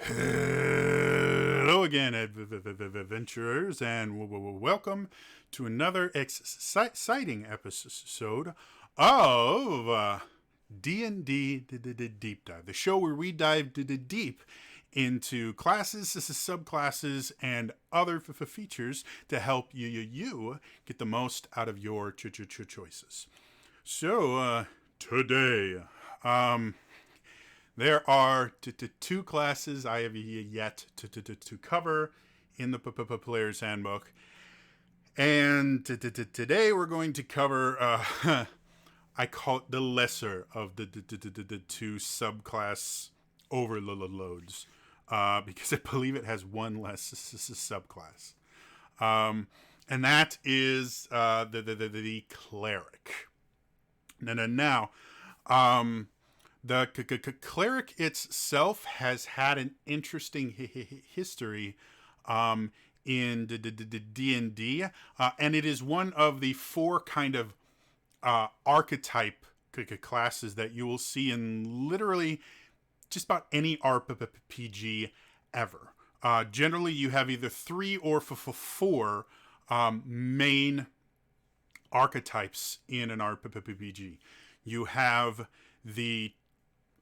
Hello again, adventurers, and welcome to another exciting episode of D&D Deep Dive, the show where we dive deep into classes, subclasses, and other features to help you get the most out of your choices. So, today, there are two classes I have yet to cover in the Player's Handbook. And today we're going to cover, I call it the lesser of the two subclass overloads, because I believe it has one less subclass. And that is the Cleric. Now, the Cleric itself has had an interesting history in D&D, and it is one of the four kind of archetype classes that you will see in literally just about any RPG ever. Generally, you have either three or four main archetypes in an RPG. You have the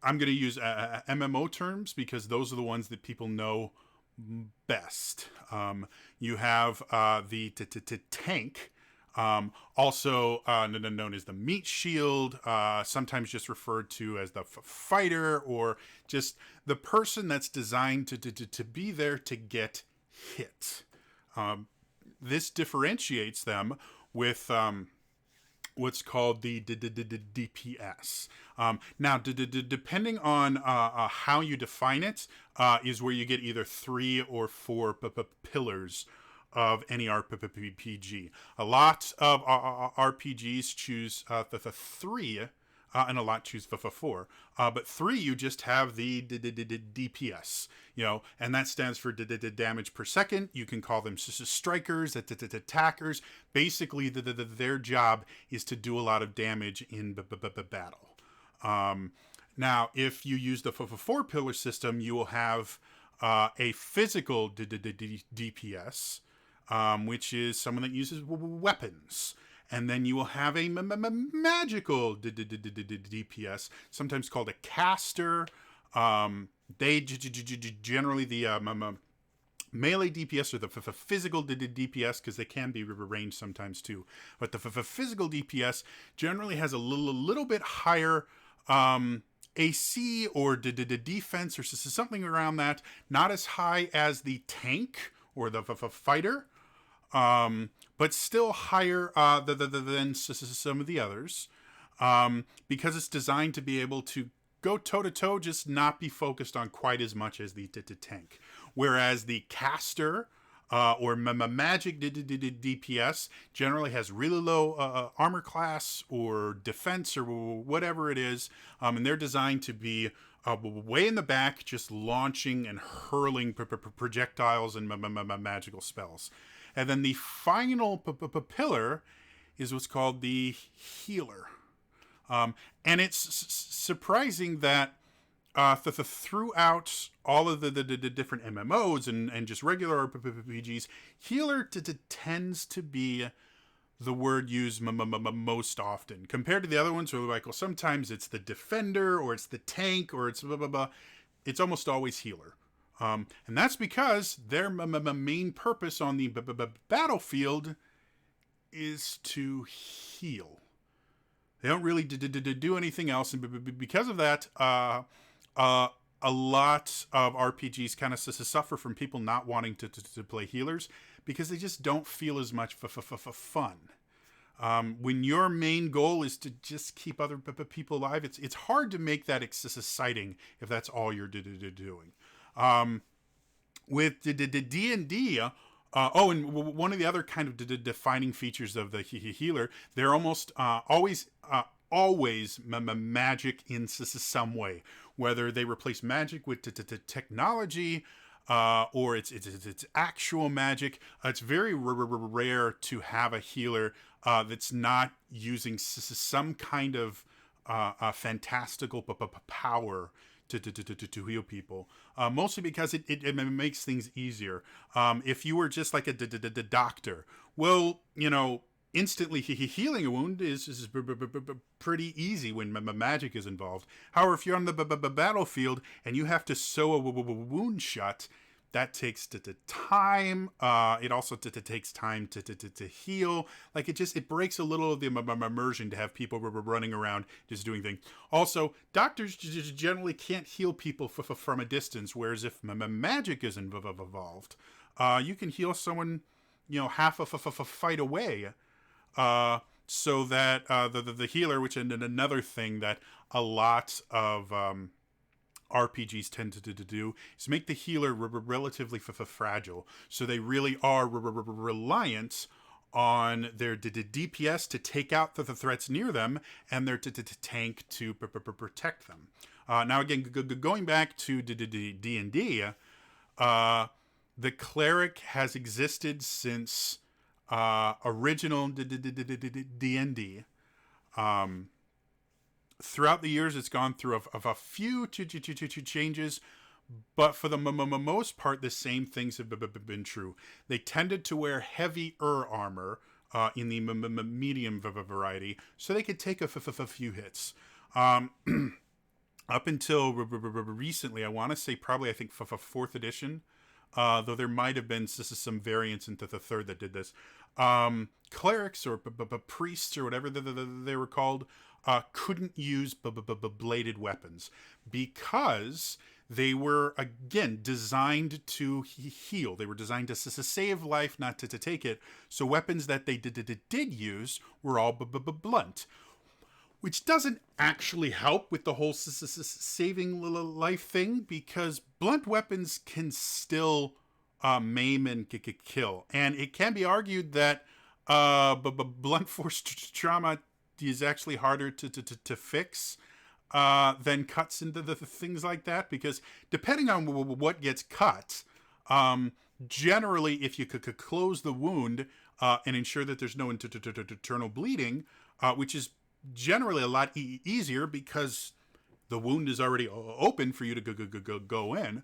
I'm going to use MMO terms because those are the ones that people know best. You have the tank, also known as the meat shield, sometimes just referred to as the fighter, or just the person that's designed to be there to get hit. This differentiates them with what's called the DPS. Now, depending on how you define it, is where you get either three or four pillars of any RPG. A lot of RPGs choose the three, and a lot choose four. But three, you just have the DPS, and that stands for damage per second. You can call them strikers, attackers. Basically, their job is to do a lot of damage in battle. Now, if you use the four pillar system, you will have a physical DPS, which is someone that uses weapons. And then you will have a magical DPS, sometimes called a caster. They generally the melee DPS or the physical DPS, because they can be ranged sometimes too. But the physical DPS generally has a little bit higher AC or defense or something around that. Not as high as the tank or the fighter. But still higher than some of the others, because it's designed to be able to go toe-to-toe, just not be focused on quite as much as the tank. Whereas the caster or magic DPS generally has really low armor class or defense or whatever it is, and they're designed to be way in the back, just launching and hurling projectiles and magical spells. And then the final pillar is what's called the healer. And it's surprising that throughout all of the different MMOs and just regular RPGs, healer tends to be the word used most often. Compared to the other ones, where like, well, sometimes it's the defender, or it's the tank, or it's blah, blah, blah. It's almost always healer. And that's because their main purpose on the battlefield is to heal. They don't really do anything else, and because of that, a lot of RPGs kind of suffer from people not wanting to play healers because they just don't feel as much fun. When your main goal is to just keep other people alive, it's hard to make that exciting if that's all you're doing. With the D&D, and one of the other kind of defining features of the healer, they're almost always magic in some way. Whether they replace magic with technology, or it's actual magic. It's very rare to have a healer that's not using some kind of fantastical power to heal people, mostly because it makes things easier. If you were just like a doctor, well, instantly healing a wound is pretty easy when magic is involved. However, if you're on the battlefield and you have to sew a wound shut, that takes time. It also takes time to heal. Like it breaks a little of the immersion to have people running around just doing things. Also, doctors just generally can't heal people from a distance. Whereas if magic is involved, you can heal someone, half of a fight away. So that the healer, which is another thing that a lot of RPGs tend to do, is make the healer relatively fragile. So they really are reliant on their DPS to take out the threats near them, and their tank to protect them. Now, again, going back to D&D, the cleric has existed since original D&D. Throughout the years, it's gone through a few changes, but for the most part, the same things have been true. They tended to wear heavier armor in the medium variety, so they could take a few hits. Up until recently, I want to say probably, I think, fourth edition, though there might have been some variants into the third that did this. Clerics or priests or whatever they were called couldn't use bladed weapons because they were, again, designed to heal. They were designed to save life, not to take it. So weapons that they did use were all blunt, which doesn't actually help with the whole saving life thing, because blunt weapons can still maim and kill. And it can be argued that blunt force trauma is actually harder to fix than cuts into the things like that, because depending on what gets cut, generally, if you could close the wound and ensure that there's no internal bleeding, which is generally a lot easier because the wound is already open for you to go in.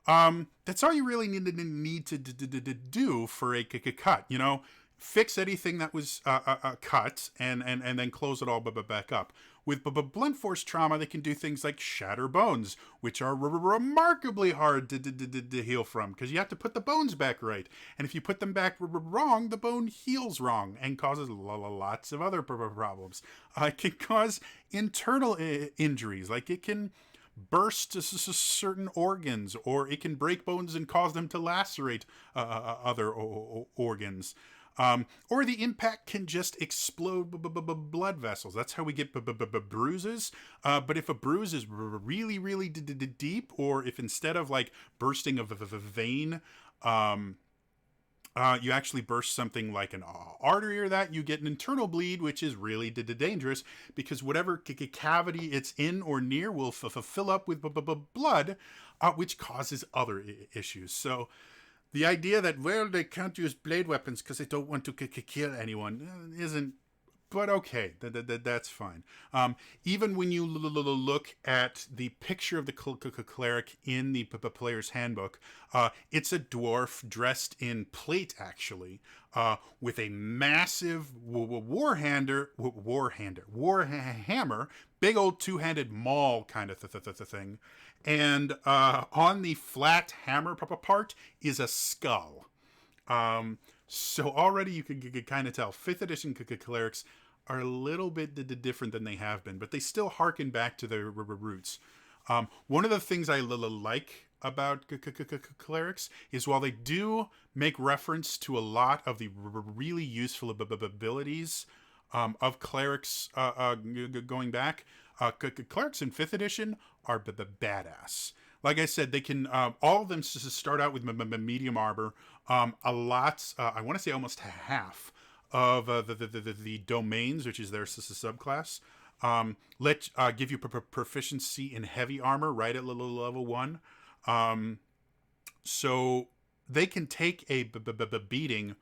That's all you really need to do for a cut. Fix anything that was cut and then close it all back up. With blunt force trauma, they can do things like shatter bones, which are remarkably hard to heal from, because you have to put the bones back right. And if you put them back wrong, the bone heals wrong and causes lots of other problems. It can cause internal injuries, like it can burst certain organs, or it can break bones and cause them to lacerate other organs. Or the impact can just explode blood vessels. That's how we get bruises. But if a bruise is really, really deep, or if instead of like bursting of a vein, you actually burst something like an artery or that, you get an internal bleed, which is really dangerous, because whatever cavity it's in or near will fill up with blood, which causes other issues. So the idea that, well, they can't use blade weapons because they don't want to kill anyone isn't, but okay, that's fine. Even when you look at the picture of the cleric in the player's handbook, it's a dwarf dressed in plate, actually, with a massive warhammer, big old two-handed maul kind of thing. And on the flat hammer part is a skull. So already you could kind of tell 5th edition clerics are a little bit different than they have been, but they still harken back to their roots. One of the things I like about clerics is, while they do make reference to a lot of the really useful abilities of clerics going back, clerics in 5th edition are badass. Like I said, they can, all of them start out with medium armor. A lot, I want to say almost half of the domains, which is their subclass, give you proficiency in heavy armor right at level 1. So they can take a beating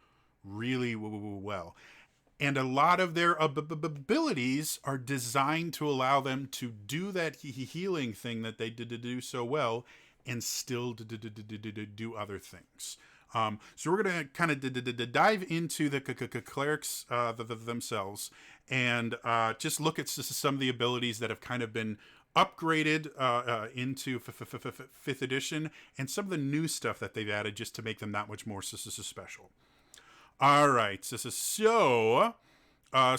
really well. And a lot of their abilities are designed to allow them to do that healing thing that they did to do so well, and still do other things. So we're going to kind of dive into the clerics themselves, and just look at some of the abilities that have kind of been upgraded into 5th edition, and some of the new stuff that they've added just to make them that much more special. All right, so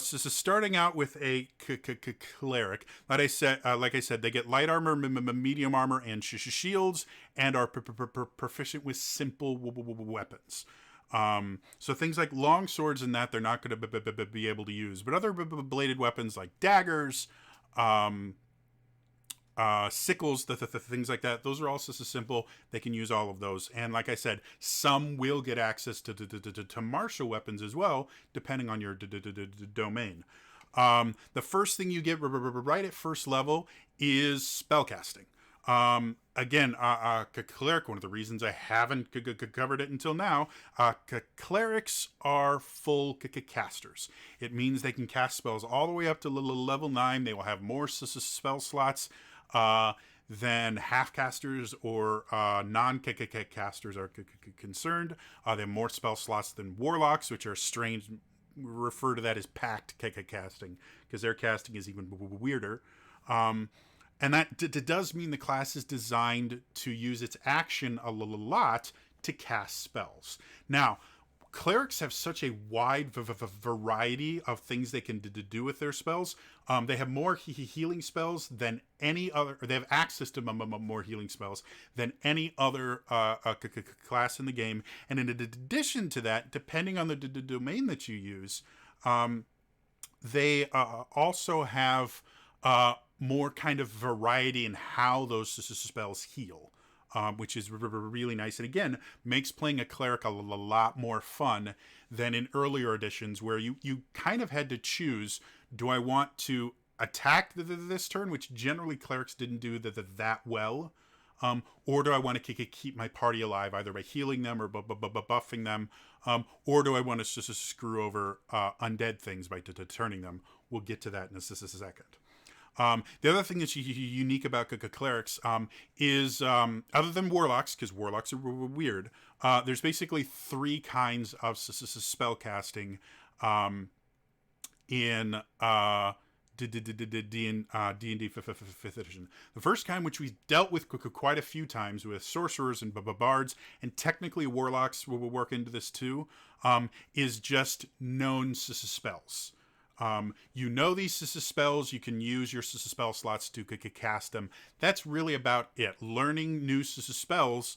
starting out with a cleric. Like I said, they get light armor, medium armor, and shields, and are proficient with simple weapons. So things like long swords and that they're not going to be able to use, but other bladed weapons like daggers, sickles, the things like that, those are also so simple. They can use all of those, and like I said, some will get access to martial weapons as well, depending on your domain. The first thing you get right at first level is spellcasting. Again, cleric, one of the reasons I haven't covered it until now, clerics are full casters. It means they can cast spells all the way up to level 9. They will have more spell slots than half casters or non-casters are concerned. They have more spell slots than warlocks, which are strange. Refer to that as packed casting, because their casting is even weirder. And that does mean the class is designed to use its action a lot to cast spells. Now, clerics have such a wide variety of things they can do with their spells. They have more healing spells than any other. Or they have access to more healing spells than any other class in the game. And in addition to that, depending on the domain that you use, they also have more kind of variety in how those spells heal. Which is really nice, and again makes playing a cleric a lot more fun than in earlier editions, where you kind of had to choose: do I want to attack this turn, which generally clerics didn't do that well, or do I want to keep my party alive either by healing them or buffing them, or do I want to just screw over undead things by turning them? We'll get to that in a second. The other thing that's unique about clerics is, other than warlocks, because warlocks are weird, there's basically 3 kinds of spell casting in D&D 5th edition. The first kind, which we've dealt with quite a few times with sorcerers and bards, and technically warlocks will work into this too, is just known spells. You know these spells, you can use your spell slots to cast them. That's really about it. Learning new spells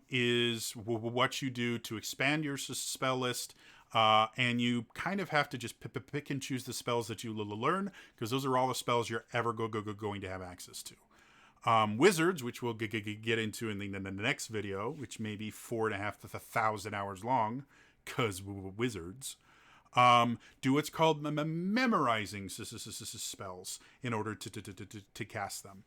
is what you do to expand your spell list, and you kind of have to just pick and choose the spells that you learn, because those are all the spells you're ever going to have access to. Wizards, which we'll get into in the next video, which may be 4,500 hours long, because wizards do what's called memorizing spells in order to cast them.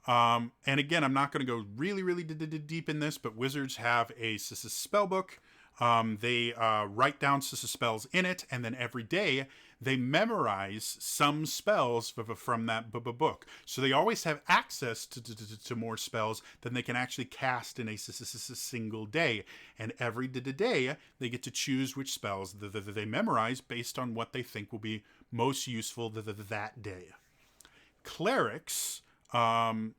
And again, I'm not going to go really deep in this, but wizards have a spell book. They write down spells in it, and then every day they memorize some spells from that book. So they always have access to more spells than they can actually cast in a single day. And every day they get to choose which spells they memorize based on what they think will be most useful that day. Clerics, and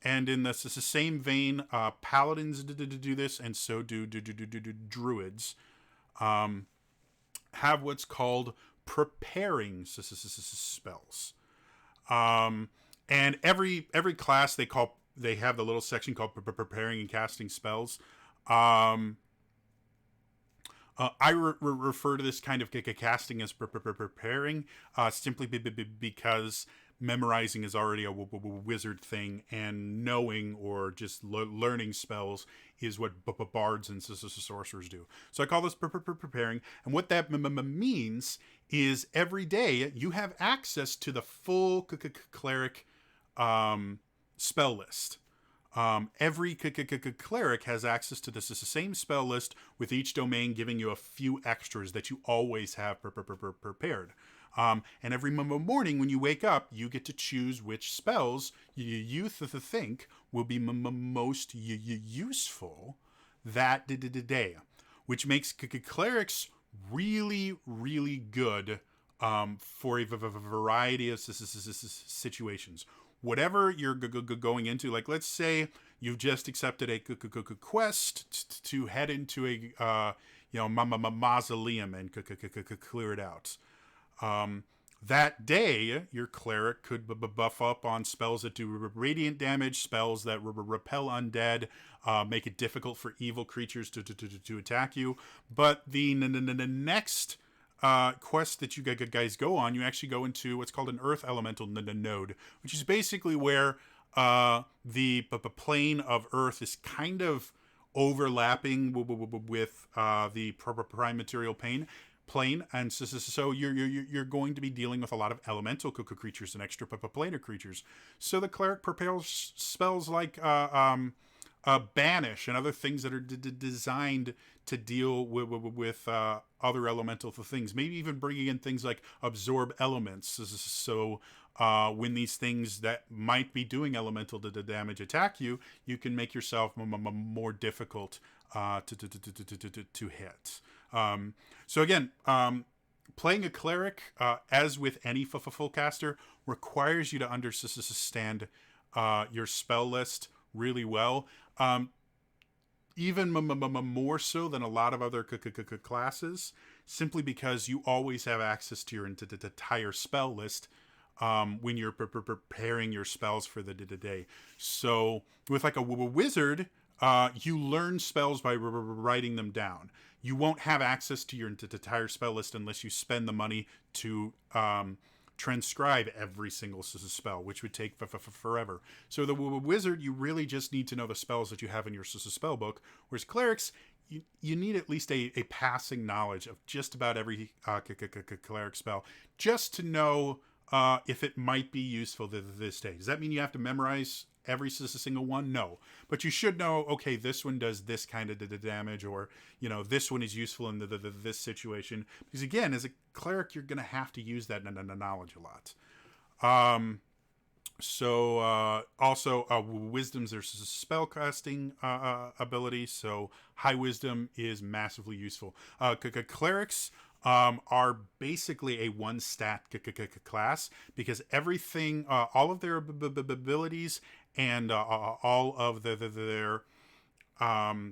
in the same vein, paladins do this, and so do druids, have what's called preparing spells. And every class they have the little section called preparing and casting spells. I refer to this kind of casting as preparing, simply because memorizing is already a wizard thing, and knowing or just learning spells is what bards and sorcerers do. So I call this preparing, and what that means is every day you have access to the full cleric spell list. Every cleric has access to this same spell list, with each domain giving you a few extras that you always have prepared. And every morning when you wake up, you get to choose which spells you think will be most useful that day, which makes clerics really, really good for a variety of situations. Whatever you're going into, like let's say you've just accepted a quest to head into a mausoleum and clear it out. That day, your cleric could buff up on spells that do radiant damage, spells that repel undead, make it difficult for evil creatures to attack you. But the next quest that you guys go on, you actually go into what's called an Earth Elemental node, which is basically where the plane of Earth is kind of overlapping with the prime material plane, and so you're going to be dealing with a lot of elemental creatures and extra planar creatures. So the cleric prepares spells like banish and other things that are designed to deal with other elemental things. Maybe even bringing in things like absorb elements. So when these things that might be doing elemental damage attack you, you can make yourself more difficult to hit. So again, playing a cleric, as with any full caster, requires you to understand your spell list really well. Even more so than a lot of other classes, simply because you always have access to your entire spell list when you're preparing your spells for the day. So with like a wizard, you learn spells by writing them down. You won't have access to your entire spell list unless you spend the money to transcribe every single spell, which would take forever. So the wizard, you really just need to know the spells that you have in your spell book, whereas clerics, you need at least a passing knowledge of just about every cleric spell, just to know if it might be useful this day. Does that mean you have to memorize every single one? No, but you should know, okay, this one does this kind of damage, or this one is useful in this situation, because again, as a cleric, you're going to have to use that knowledge a lot. Also, wisdom's there's a spell casting ability, so high wisdom is massively useful. Clerics are basically a one stat class, because everything, all of their abilities and all of their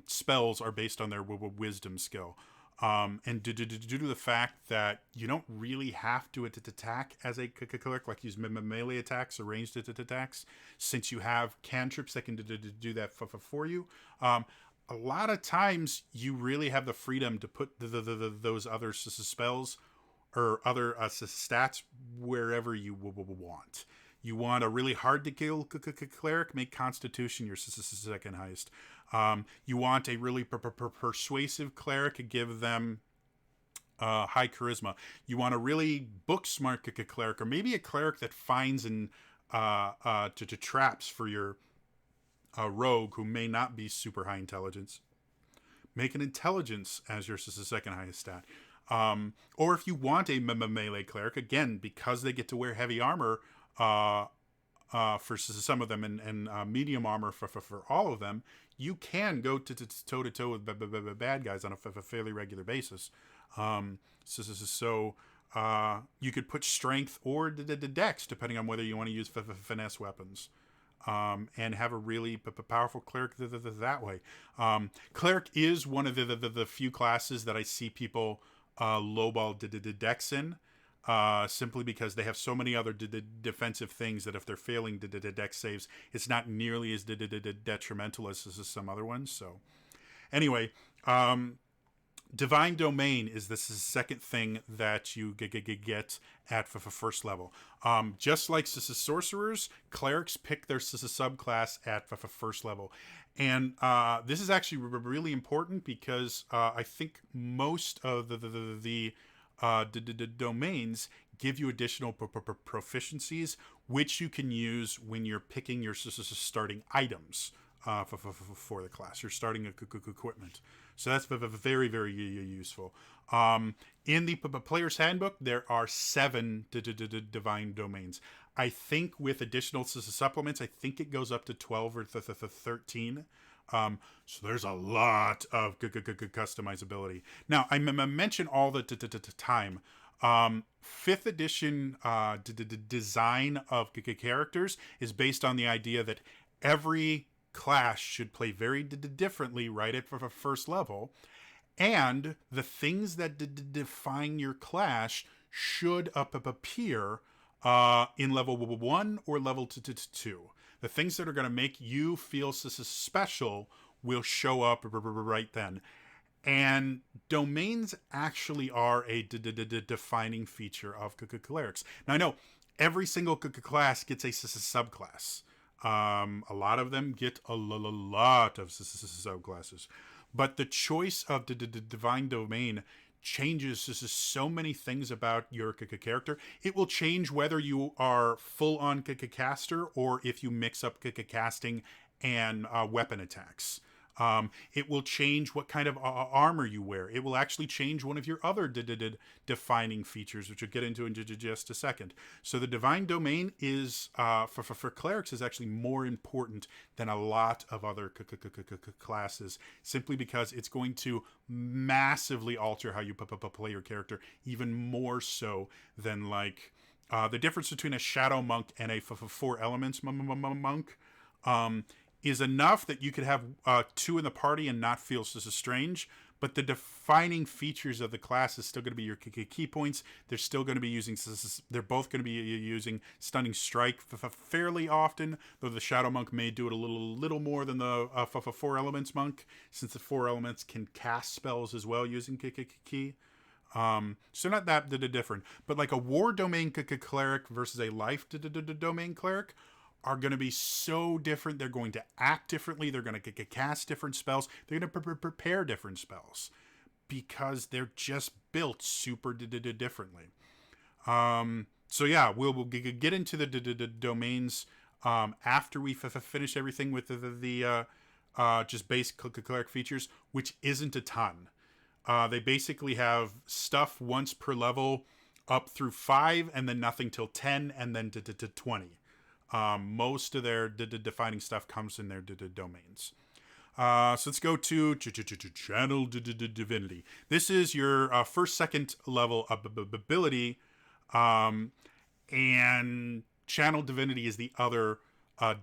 spells are based on their wisdom skill. And due to the fact that you don't really have to attack as a cleric, like use melee attacks or ranged attacks, since you have cantrips that can do that for you. A lot of times you really have the freedom to put those other spells or other stats wherever you want. You want a really hard to kill cleric, make Constitution your second highest. You want a really persuasive cleric, give them high charisma. You want a really book smart cleric, or maybe a cleric that finds and to traps for your rogue who may not be super high intelligence. Make an intelligence as your second highest stat. Or if you want a melee cleric, again, because they get to wear heavy armor for some of them, and medium armor for all of them, you can go toe to toe with bad guys on a fairly regular basis. So you could put strength or dex, depending on whether you want to use finesse weapons. And have a really powerful cleric that way. Cleric is one of the few classes that I see people lowball dex in, simply because they have so many other defensive things that if they're failing dex saves, it's not nearly as detrimental as some other ones. So anyway, Divine Domain is the second thing that you get at first level. Just like sorcerers, clerics pick their subclass at first level. And this is actually really important, because I think most of the domains give you additional proficiencies, which you can use when you're picking your starting items for the class. You're starting equipment. So that's very, very useful. In the player's handbook, there are 7 divine domains. I think with additional supplements, I think it goes up to 12 or 13. So there's a lot of customizability. Now, I mention all the time. 5th edition design of characters is based on the idea that every class should play very differently right at first level, and the things that define your class should appear in level 1 or level 2. The things that are going to make you feel special will show up right then. And domains actually are a defining feature of clerics. Now, I know every single class gets a subclass. A lot of them get a lot of subclasses. But the choice of the divine domain changes so many things about your character. It will change whether you are full-on caster or if you mix up casting and weapon attacks. It will change what kind of armor you wear. It will actually change one of your other defining features, which we'll get into in just a second. So the divine domain is, for clerics, is actually more important than a lot of other classes, simply because it's going to massively alter how you play your character, even more so than like the difference between a shadow monk and a 4 elements monk. Is enough that you could have 2 in the party and not feel strange, but the defining features of the class is still going to be your key points. They're still going to be using, they're both going to be using Stunning Strike fairly often, though the Shadow Monk may do it a little more than the 4 Elements Monk, since the 4 Elements can cast spells as well using key. So not that different, but like a War Domain Cleric versus a Life Domain Cleric are going to be so different. They're going to act differently. They're going to cast different spells. They're going to prepare different spells because they're just built super differently. So yeah, we'll get into the domains after we finish everything with the just base cleric features, which isn't a ton. They basically have stuff once per level up through 5, and then nothing till 10, and then to 20. Most of their defining stuff comes in their domains. So let's go to Channel Divinity. This is your first, second level of ability, and Channel Divinity is the other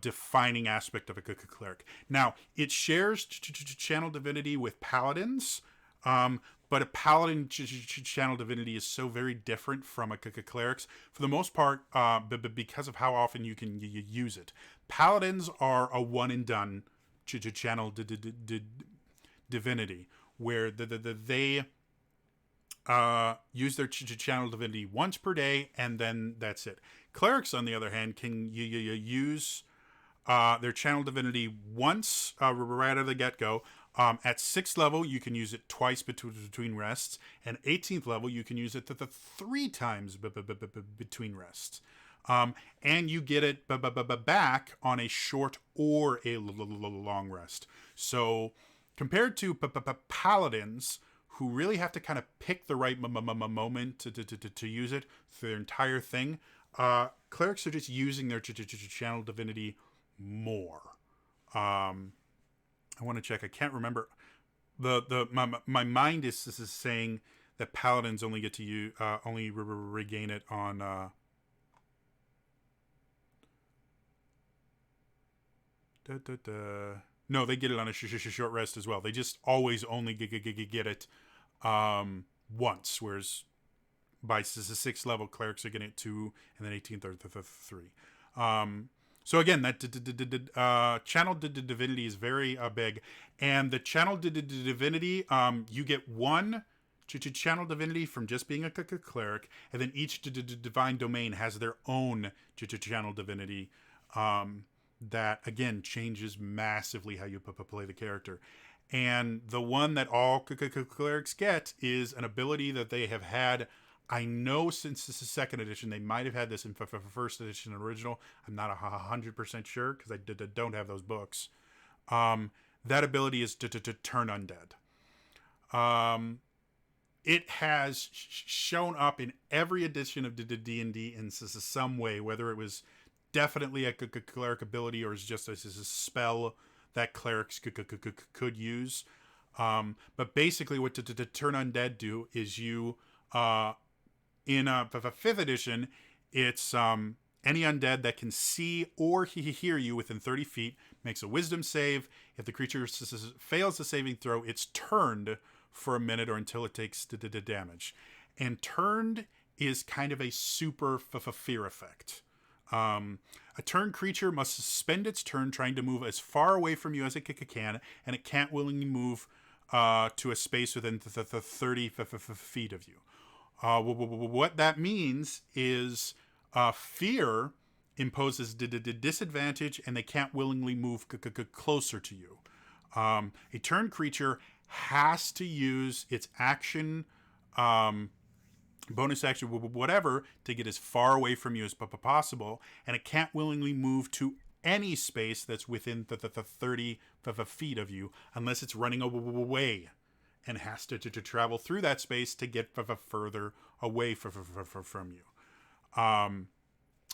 defining aspect of a cleric. Now, it shares Channel Divinity with Paladins, but a Paladin Channel Divinity is so very different from a cleric's, for the most part, because of how often you can use it. Paladins are a one-and-done Channel Divinity, where they use their Channel Divinity once per day, and then that's it. Clerics, on the other hand, can use their Channel Divinity once right out of the get-go. At 6th level, you can use it twice between rests, and 18th level, you can use it 3 times between rests. And you get it back on a short or a long rest. So compared to Paladins, who really have to kind of pick the right moment to use it for their entire thing, clerics are just using their Channel Divinity more. I want to check. I can't remember. My mind is saying that Paladins only get to only regain it on. No, they get it on a short rest as well. They just always only get it once, whereas by 6th level, clerics are getting it 2, and then 18th or 3. So again, that Channel Divinity is very big, and the Channel Divinity, you get 1 Channel Divinity from just being a cleric, and then each divine domain has their own Channel Divinity that again changes massively how you play the character. And the one that all clerics get is an ability that they have had. I know since this is 2nd edition, they might have had this in 1st edition original. I'm not 100% sure because I don't have those books. that ability is to turn undead. It has shown up in every edition of D&D in some way, whether it was definitely a cleric ability or is just a spell that clerics could use. But basically what to turn undead do is you, in a 5th edition, it's any undead that can see or hear you within 30 feet makes a wisdom save. If the creature fails the saving throw, it's turned for a minute or until it takes damage. And turned is kind of a super fear effect. A turn creature must spend its turn trying to move as far away from you as it can, and it can't willingly move to a space within 30 feet of you. What that means is fear imposes disadvantage, and they can't willingly move closer to you. A turn creature has to use its action, bonus action, whatever, to get as far away from you as possible, and it can't willingly move to any space that's within the 30 feet of you unless it's running away and has to travel through that space to get further away from you.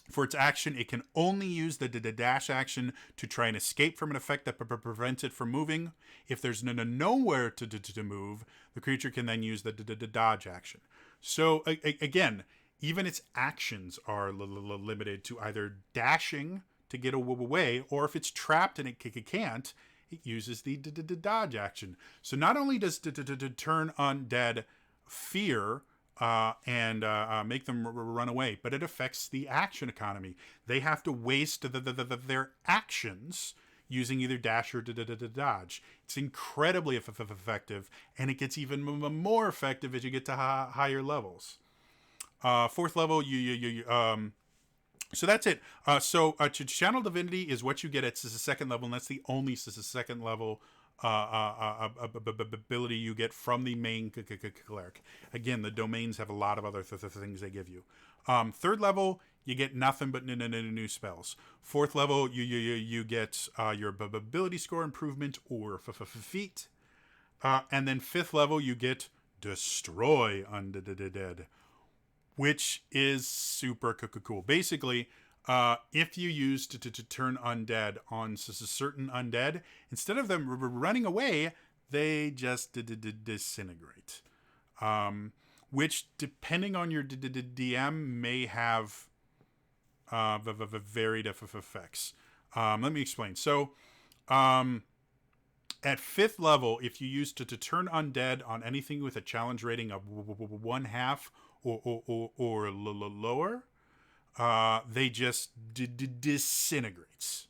For its action, it can only use the dash action to try and escape from an effect that prevents it from moving. If there's nowhere to move, the creature can then use the dodge action. So again, even its actions are limited to either dashing to get away, or if it's trapped and it can't, it uses the dodge action. So not only does turn undead fear and make them run away, but it affects the action economy. They have to waste their actions using either dash or dodge. It's incredibly effective, and it gets even more effective as you get to higher levels. 4th level, so that's it. So Channel Divinity is what you get at the 2nd level, and that's the only 2nd level ability you get from the main cleric. Again, the domains have a lot of other things they give you. 3rd level, you get nothing but new spells. 4th level, you get your ability score improvement or feat. And then 5th level, you get Destroy Undead, which is super cool. Basically, if you use to turn undead on certain undead, instead of them running away, they just disintegrate. Which, depending on your DM, may have varied effects. Let me explain. So, at 5th level, if you use to turn undead on anything with a challenge rating of 1/2 or lower, they just disintegrates.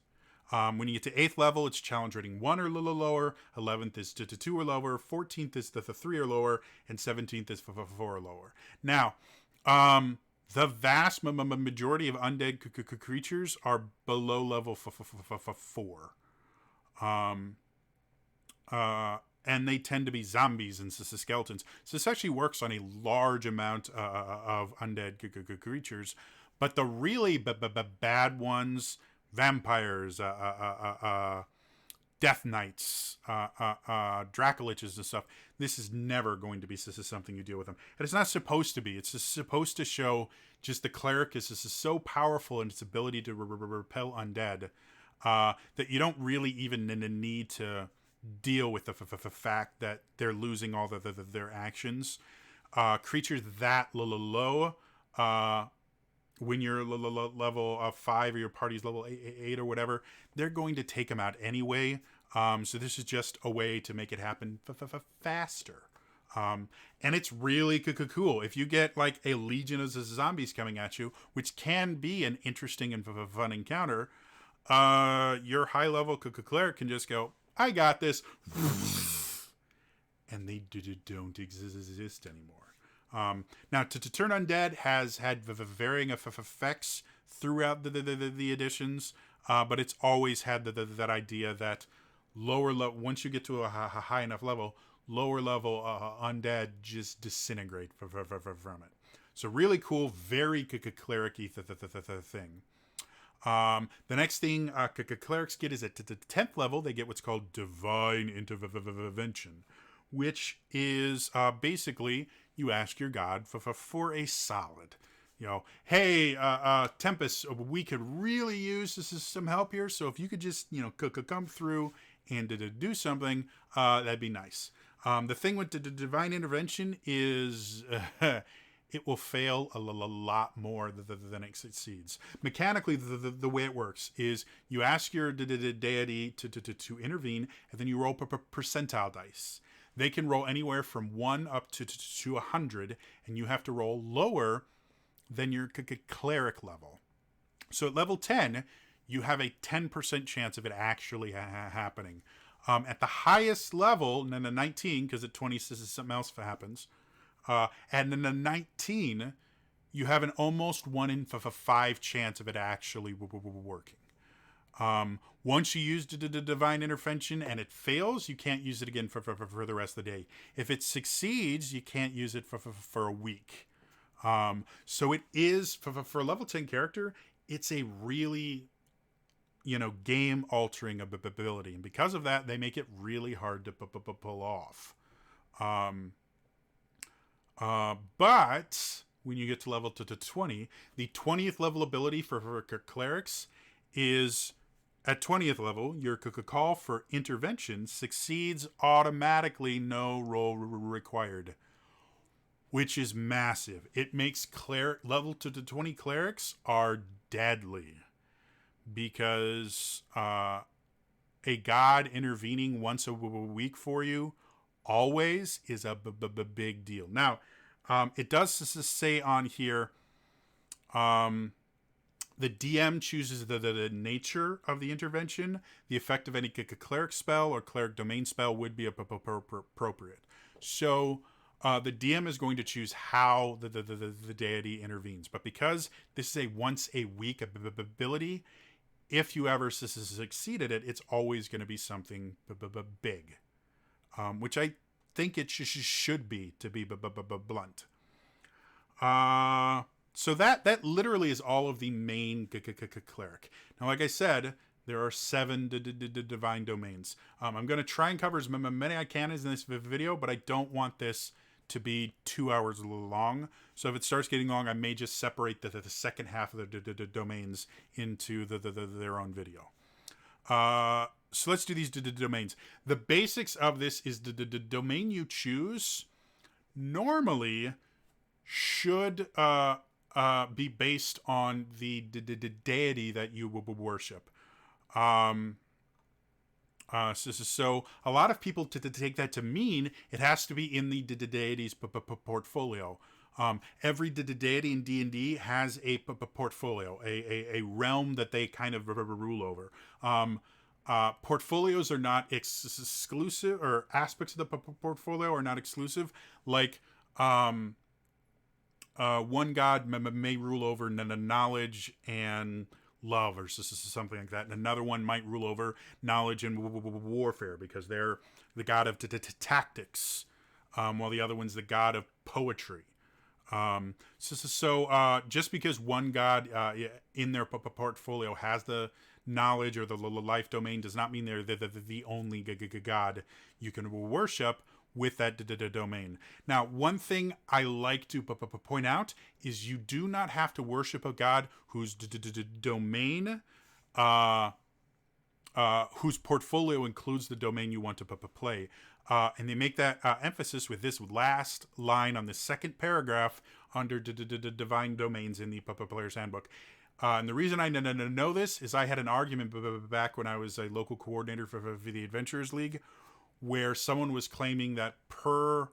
When you get to 8th level, it's challenge rating 1 or lower. 11th is to 2 or lower. 14th is the 3 or lower, and 17th is 4 or lower. Now, the vast majority of undead creatures are below level 4. And they tend to be zombies and skeletons. So this actually works on a large amount of undead creatures. But the really bad ones, vampires, death knights, dracoliches and stuff, this is never going to be something you deal with them. And it's not supposed to be. It's just supposed to show just the cleric is so powerful in its ability to repel undead that you don't really even need to deal with the fact that they're losing all their actions. Creatures that low, when you're level 5 or your party's level 8 or whatever, they're going to take them out anyway. So this is just a way to make it happen faster. And it's really cool. If you get like a legion of zombies coming at you, which can be an interesting and fun encounter, your high level cleric can just go, I got this, and they don't exist anymore. Now, to turn undead has had varying effects throughout the editions, but it's always had that idea that lower level, once you get to a high enough level, lower level undead just disintegrate from it. So really cool, very cleric-y thing. The next thing clerics get is at the 10th level, they get what's called Divine Intervention, which is basically you ask your god for a solid. Hey, Tempest, we could really use some help here. So if you could just, come through and do something, that'd be nice. The thing with the divine intervention is it will fail a lot more than it succeeds. Mechanically, the way it works is you ask your deity to intervene, and then you roll percentile dice. They can roll anywhere from 1 up to 100, and you have to roll lower than your cleric level. So at level 10, you have a 10% chance of it actually happening. At the highest level, and then the 19, because at 20 something else happens, and then the 19, you have an almost 1 in 5 chance of it actually working. Once you use the divine intervention and it fails, you can't use it again for the rest of the day. If it succeeds, you can't use it for a week. So it is for a level 10 character, it's a really, game altering ability. And because of that, they make it really hard to pull off. But when you get to level 20, the 20th level ability for clerics is at 20th level, your call for intervention succeeds automatically, no roll required, which is massive. It makes level 20 clerics are deadly because a god intervening once a week for you always is a big deal. Now, it does say on here, the DM chooses the nature of the intervention. The effect of any cleric spell or cleric domain spell would be appropriate. So the DM is going to choose how the deity intervenes. But because this is a once a week ability, if you ever succeed at it, it's always going to be something big, which I think it should be, to be blunt. So that literally is all of the main cleric. Now, like I said, there are 7 divine domains. I'm going to try and cover as many I can in this video, but I don't want this to be 2 hours long. So if it starts getting long, I may just separate the second half of the domains into their own video. So let's do these domains. The basics of this is the domain you choose normally should be based on the deity that you worship. So a lot of people to take that to mean it has to be in the deity's portfolio. Every deity in D&D has a portfolio, a realm that they kind of rule over. Portfolios are not exclusive, or aspects of the portfolio are not exclusive. Like, one god may rule over knowledge and love, or something like that, and another one might rule over knowledge and warfare because they're the god of tactics, while the other one's the god of poetry. So just because one god in their portfolio has the knowledge or the life domain does not mean they're the only god you can worship with that domain. Now, one thing I like to point out is you do not have to worship a god whose domain, whose portfolio includes the domain you want to play. And they make that emphasis with this last line on the second paragraph under divine domains in the Player's Handbook. And the reason I know this is I had an argument back when I was a local coordinator for the Adventurers League, where someone was claiming that per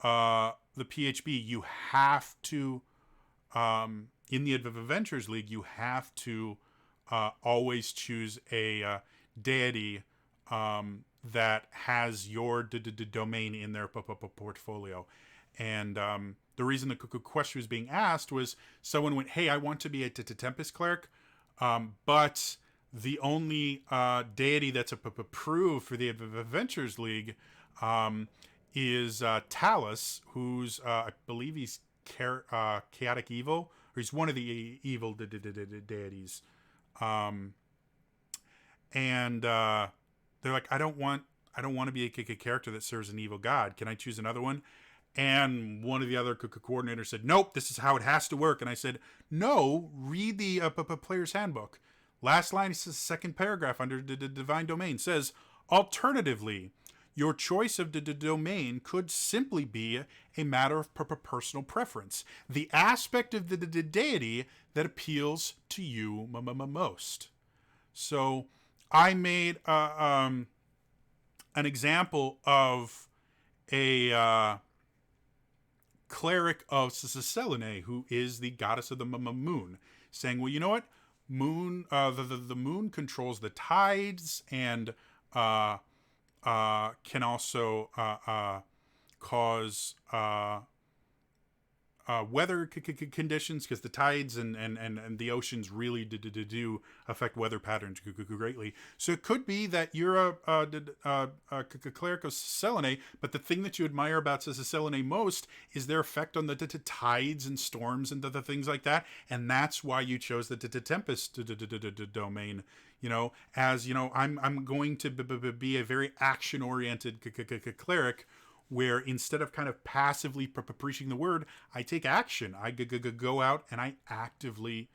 the PHB, you have to, in the Adventurers League, you have to always choose a deity that has your domain in their portfolio. And the reason the question was being asked was someone went, hey, I want to be a Tempest Cleric, but the only deity that's approved for the Adventures League is Talus, who's, I believe he's chaotic evil, or he's one of the evil deities. Um, and they're like, I don't want to be a character that serves an evil god. Can I choose another one? And one of the other coordinators said, nope, this is how it has to work. And I said, no, read the player's handbook. Last line, second paragraph under the divine domain says, alternatively, your choice of the domain could simply be a matter of personal preference, the aspect of the deity that appeals to you most. So I made an example of a cleric of Selene, who is the goddess of the moon, saying, well, you know what? The moon controls the tides and can also cause weather conditions, because the tides and the oceans really do affect weather patterns greatly. So it could be that you're a cleric of Selene, but the thing that you admire about Selene most is their effect on the tides and storms and the things like that, and that's why you chose the Tempest domain. You know, as you know, I'm going to be a very action oriented cleric, where instead of kind of passively preaching the word, I take action. I go out and I actively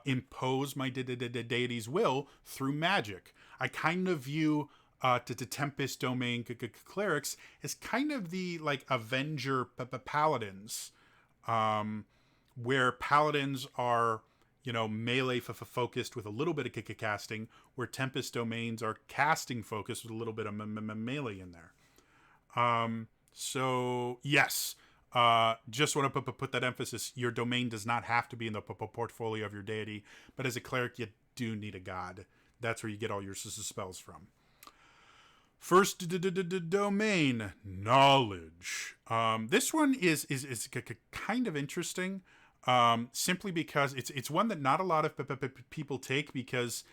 impose my deity's will through magic. I kind of view the Tempest domain clerics as kind of the like Avenger paladins, where paladins are, you know, melee focused with a little bit of casting, where Tempest domains are casting focused with a little bit of melee in there. So yes, just want to put that emphasis. Your domain does not have to be in the portfolio of your deity, but as a cleric, you do need a god. That's where you get all your spells from. First domain, knowledge. This one is kind of interesting, simply because it's one that not a lot of people take, because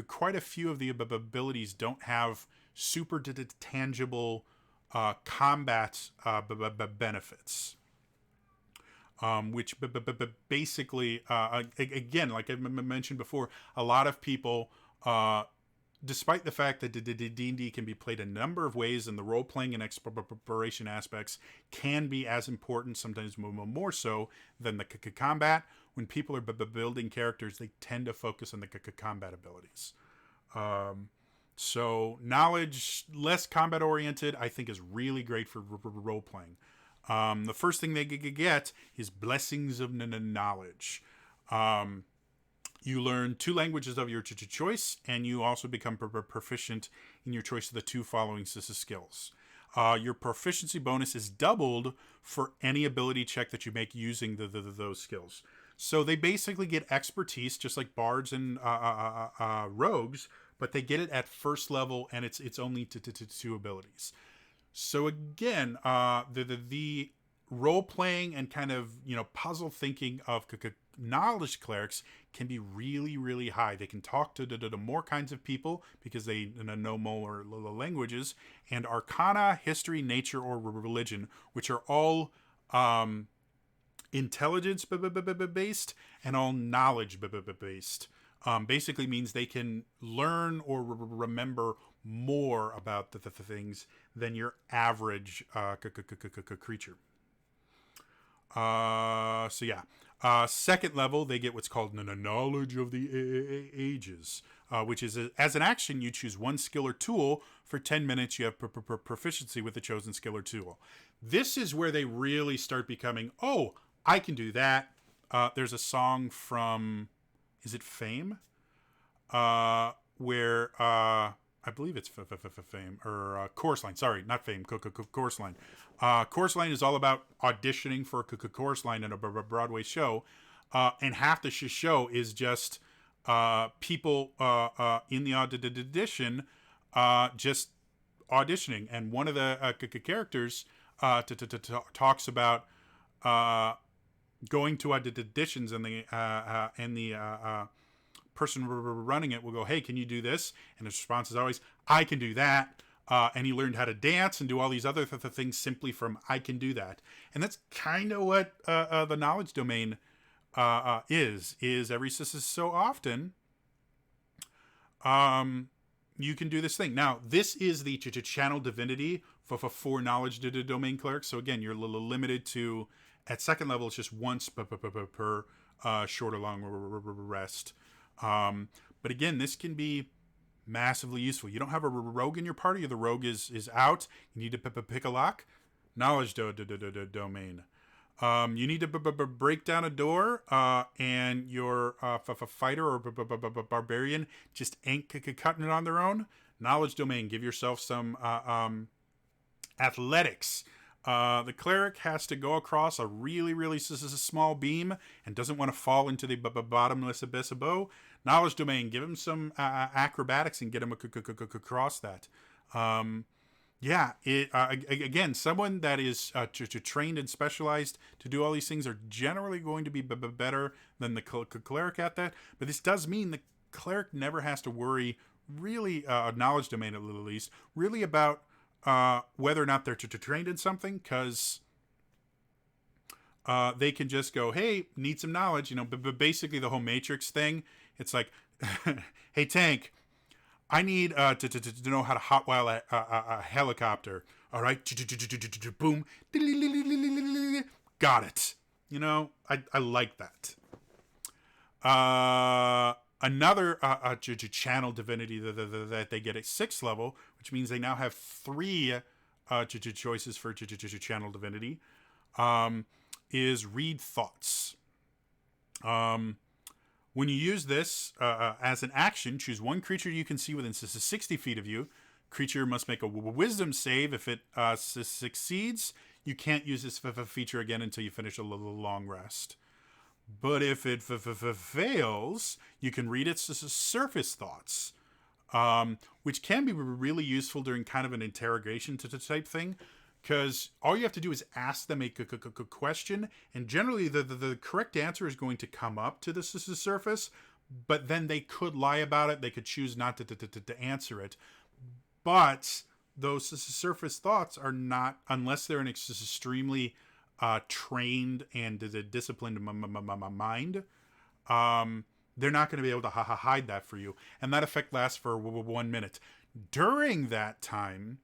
quite a few of the abilities don't have super tangible combat benefits, which basically, again, like I mentioned before, a lot of people, despite the fact that D&D can be played a number of ways, and the role-playing and exploration aspects can be as important, sometimes more so, than the combat. When people are building characters, they tend to focus on the combat abilities. So knowledge, less combat oriented, I think is really great for role playing. The first thing they get is blessings of knowledge. You learn 2 languages of your choice, and you also become proficient in your choice of the 2 following skills. Your proficiency bonus is doubled for any ability check that you make using those skills. So they basically get expertise, just like bards and rogues, but they get it at first level, and it's only 2 abilities. So again, the role playing and kind of, you know, puzzle thinking of knowledge clerics can be really, really high. They can talk to more kinds of people because they know more languages, and arcana, history, nature, or religion, which are all intelligence based and all knowledge based. Basically means they can learn or remember more about the things than your average creature. So yeah. Second level, they get what's called knowledge of the ages, which is as an action, you choose 1 skill or tool. For 10 minutes, you have proficiency with the chosen skill or tool. This is where they really start becoming, oh, I can do that. There's a song from, is it Fame? Where I believe it's Fame, or Chorus Line. Sorry, not Fame. Chorus Line. Chorus Line is all about auditioning for a chorus line in a Broadway show, and half the show is just people in the audition just auditioning, and one of the characters talks about going to auditions, and the person running it will go, hey, can you do this? And his response is always, I can do that. And he learned how to dance and do all these other things simply from I can do that. And that's kind of what the knowledge domain is every so often you can do this thing. Now, this is the channel divinity for knowledge domain clerics. So again, you're a little limited to, at second level, it's just once per short or long rest. But again, this can be massively useful. You don't have a rogue in your party, or the rogue is out. You need to pick a lock. Knowledge domain. You need to break down a door, and your fighter or barbarian just ain't cutting it on their own. Knowledge domain. Give yourself some athletics. The cleric has to go across a really small beam and doesn't want to fall into the bottomless abyss above. Knowledge domain. Give him some acrobatics and get him across that. Yeah, again, someone that is trained and specialized to do all these things are generally going to be better than the cleric at that. But this does mean the cleric never has to worry, really, knowledge domain at least, really about whether or not they're trained in something, because they can just go, hey, need some knowledge, but basically the whole Matrix thing, it's like, hey, tank, I need to know how to hotwire a helicopter. All right, boom, got it. I like that. Another channel divinity that they get at 6th level, which means they now have 3 choices for channel divinity, is read thoughts. When you use this as an action, choose one creature you can see within 60 feet of you. Creature must make a wisdom save. If it succeeds, you can't use this feature again until you finish a long rest. But if it fails, you can read its surface thoughts, which can be really useful during kind of an interrogation type thing. Because all you have to do is ask them a question, and generally the correct answer is going to come up to the surface, but then they could lie about it. They could choose not to answer it. But those surface thoughts are not, unless they're an extremely trained and disciplined mind, they're not going to be able to hide that for you. And that effect lasts for 1 minute. During that time,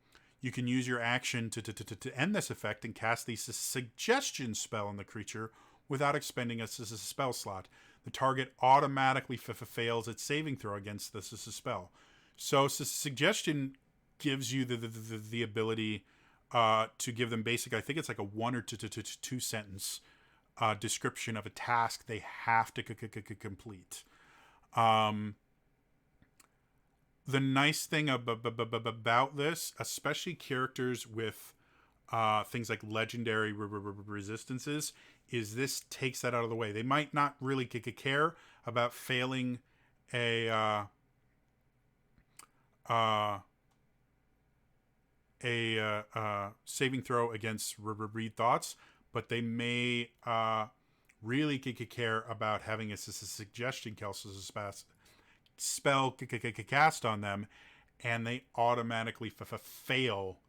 you can use your action to end this effect and cast the suggestion spell on the creature without expending a spell slot. The target automatically fails its saving throw against the spell. So suggestion gives you the ability to give them basic, I think it's like a 1 or 2 sentence description of a task they have to complete. The nice thing about this, especially characters with things like legendary resistances, is this takes that out of the way. They might not really care about failing a saving throw against read thoughts, but they may really care about having a suggestion spell cast on them, and they automatically fail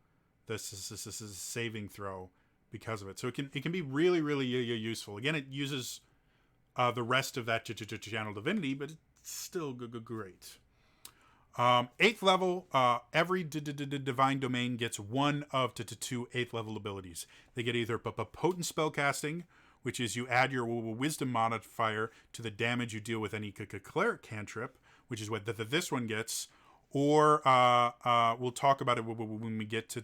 the saving throw because of it. So it can be really useful. Again, it uses the rest of that channel divinity, but it's still great. 8th level, every divine domain gets 1 of 2 8th level abilities. They get either potent spellcasting, which is you add your wisdom modifier to the damage you deal with any cleric cantrip, which is what this one gets, or we'll talk about it when we get to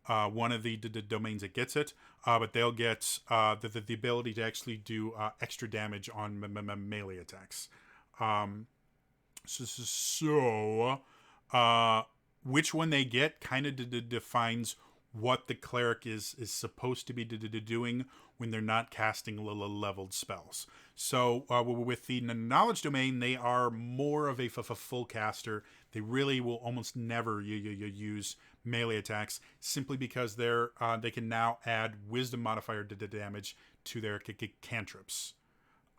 one of the domains that gets it, but they'll get the ability to actually do extra damage on melee attacks. So which one they get kind of defines what the cleric is supposed to be doing when they're not casting leveled spells. So with the knowledge domain, they are more of a full caster. They really will almost never use melee attacks, simply because they can now add wisdom modifier damage to their cantrips.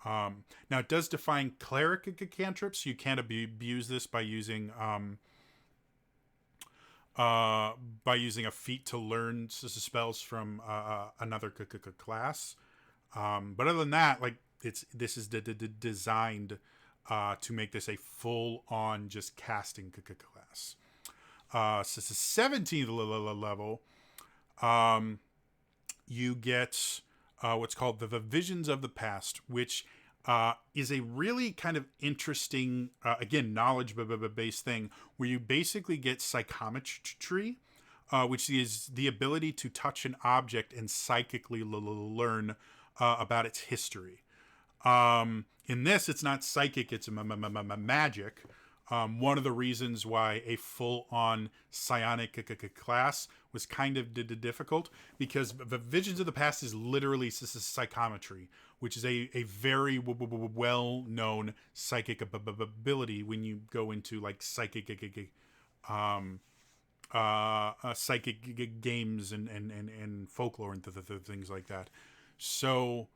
Now it does define cleric cantrips. You can't abuse this by using a feat to learn spells from another class. But other than that, like this is designed to make this a full-on just casting class. So it's the 17th level. You get what's called the Visions of the Past, which is a really kind of interesting, again, knowledge-based thing, where you basically get psychometry, which is the ability to touch an object and psychically learn about its history. In this, it's not psychic, it's magic. One of the reasons why a full-on psionic class was kind of difficult, because the Visions of the Past is literally psychometry, which is a very well-known psychic ability when you go into like psychic games and folklore and things like that. So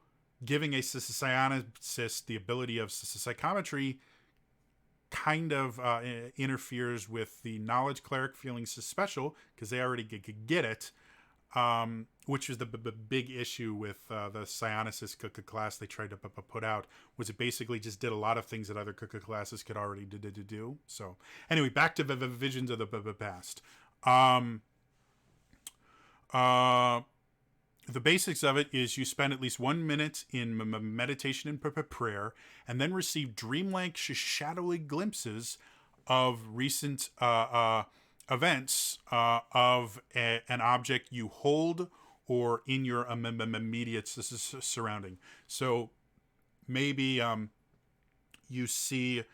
giving a psionicist the ability of psychometry kind of interferes with the knowledge cleric feeling special, because they already get it, which is the big issue with the psionicist class they tried to put out, was it basically just did a lot of things that other classes could already do. So anyway, back to the Visions of the Past. The basics of it is you spend at least 1 minute in meditation and prayer, and then receive dreamlike, shadowy glimpses of recent events of an object you hold or in your immediate surrounding. So maybe you see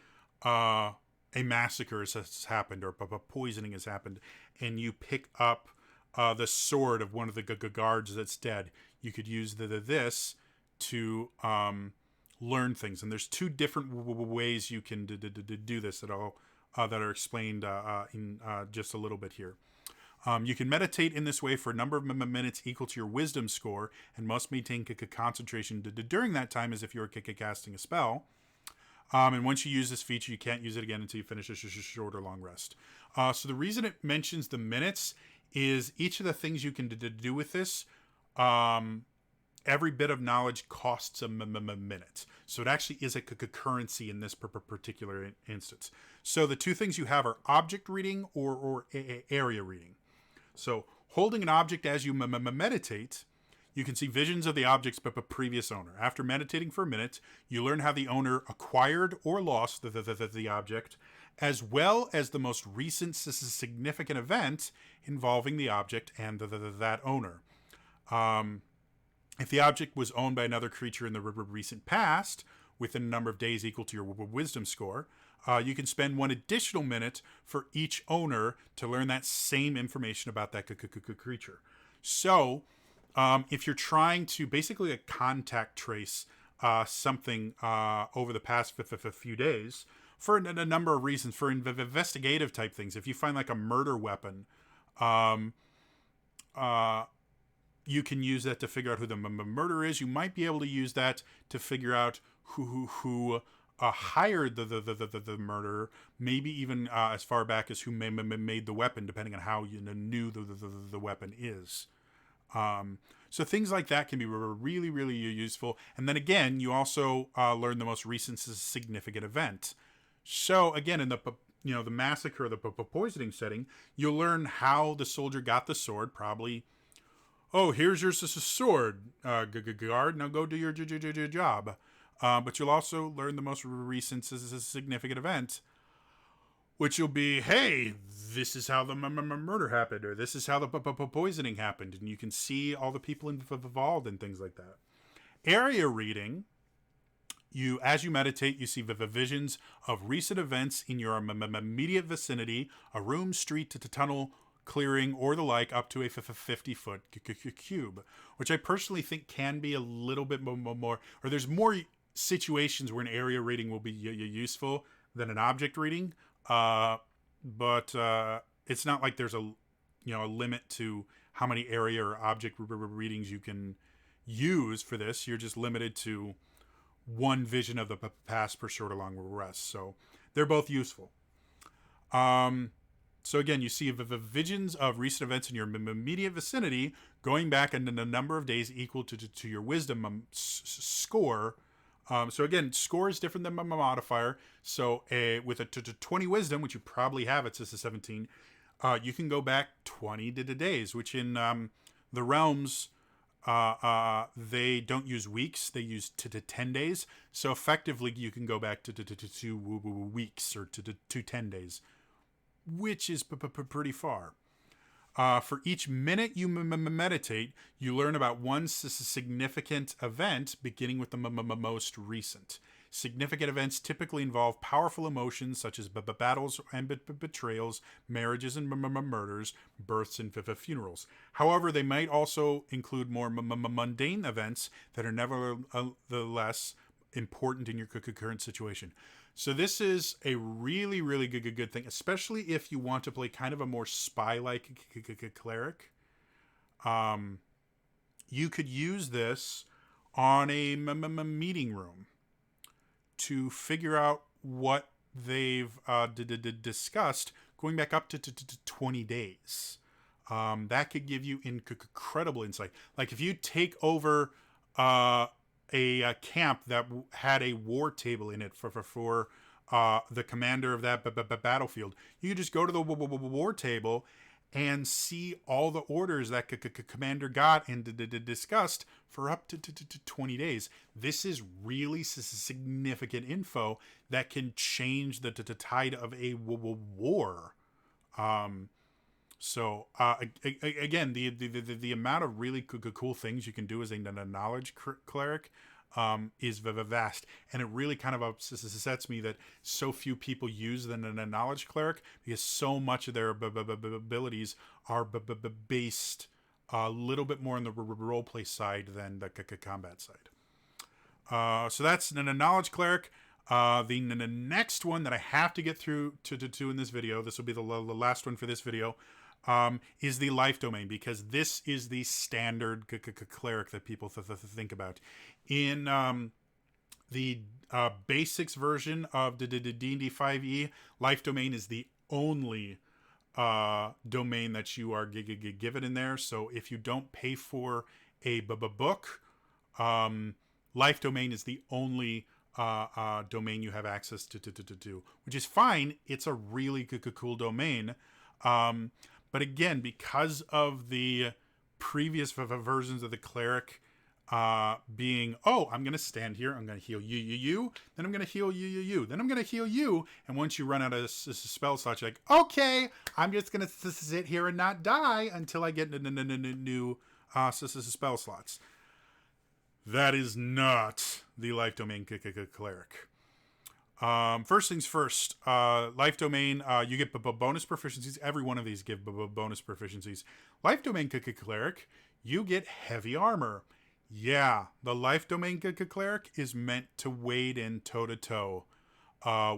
a massacre has happened, or poisoning has happened, and you pick up the sword of one of the guards that's dead. You could use this to learn things, and there's two different ways you can do this that are explained in just a little bit here. You can meditate in this way for a number of minutes equal to your wisdom score, and must maintain concentration during that time as if you were casting a spell. And once you use this feature, you can't use it again until you finish a short or long rest. So the reason it mentions the minutes is each of the things you can do with this, every bit of knowledge costs a minute. So it actually is a currency in this particular instance. So the two things you have are object reading or area reading. So holding an object as you meditate, you can see visions of the object's previous owner. After meditating for a minute, you learn how the owner acquired or lost the object, as well as the most recent significant event involving the object and that owner. If the object was owned by another creature in the recent past, within a number of days equal to your wisdom score, you can spend 1 additional minute for each owner to learn that same information about that creature. So, if you're trying to basically contact trace something over the past few days, for a number of reasons, for investigative type things, if you find like a murder weapon, you can use that to figure out who the murderer is. You might be able to use that to figure out who hired the murderer, maybe even as far back as who made the weapon, depending on how you knew the weapon is. So things like that can be really, really useful. And then again, you also learn the most recent significant event. So again, in the massacre, the poisoning setting, you'll learn how the soldier got the sword. Probably, oh, here's your sword, guard. Now go do your job. But you'll also learn the most recent significant event, which will be, hey, this is how the murder happened, or this is how the poisoning happened, and you can see all the people involved and things like that. Area reading. As you meditate, you see the visions of recent events in your immediate vicinity, a room, street, tunnel, clearing, or the like, up to a 50-foot cube, which I personally think can be a little bit more, or there's more situations where an area reading will be useful than an object reading, but it's not like there's a limit to how many area or object readings you can use for this. You're just limited to one vision of the past per short or long rest. So they're both useful. So again, you see the visions of recent events in your immediate vicinity going back in a number of days equal to your wisdom score, So again, score is different than my modifier. So with a 20 wisdom, which you probably have at CISA 17, you can go back 20 days, which in the realms, they don't use weeks, they use to 10 days. So effectively, you can go back to 2 weeks or to 10 days, which is pretty far. For each minute you meditate, you learn about one significant event, beginning with the most recent. Significant events typically involve powerful emotions such as battles and betrayals, marriages and murders, births and funerals. However, they might also include more mundane events that are nevertheless important in your current situation. So this is a really, really good thing, especially if you want to play kind of a more spy-like cleric. You could use this on a meeting room to figure out what they've discussed, going back up to 20 days. That could give you incredible insight. Like if you take over a camp that had a war table in it for the commander of that battlefield, you just go to the war table and see all the orders that commander got and discussed for up to 20 days. This is really significant info that can change the tide of a war. So again, the amount of really cool things you can do as a knowledge cleric is vast, and it really kind of upsets me that so few people use the knowledge cleric, because so much of their abilities are based a little bit more on the role play side than the combat side. So that's the knowledge cleric. The next one that I have to get through to in this video, this will be the last one for this video, is the life domain, because this is the standard cleric that people think about. In the basics version of the D&D 5e, life domain is the only domain that you are given in there. So if you don't pay for a book, life domain is the only domain you have access to, which is fine. It's a really cool domain. But again, because of the previous versions of the cleric being, I'm going to stand here, I'm going to heal you, then I'm going to heal you, then I'm going to heal you, and once you run out of spell slots, you're like, okay, I'm just going to sit here and not die until I get new spell slots. That is not the life domain cleric. First things first, life domain, you get bonus proficiencies. Every one of these give bonus proficiencies. Life domain cleric, you get heavy armor. Yeah, the life domain cleric is meant to wade in toe-to-toe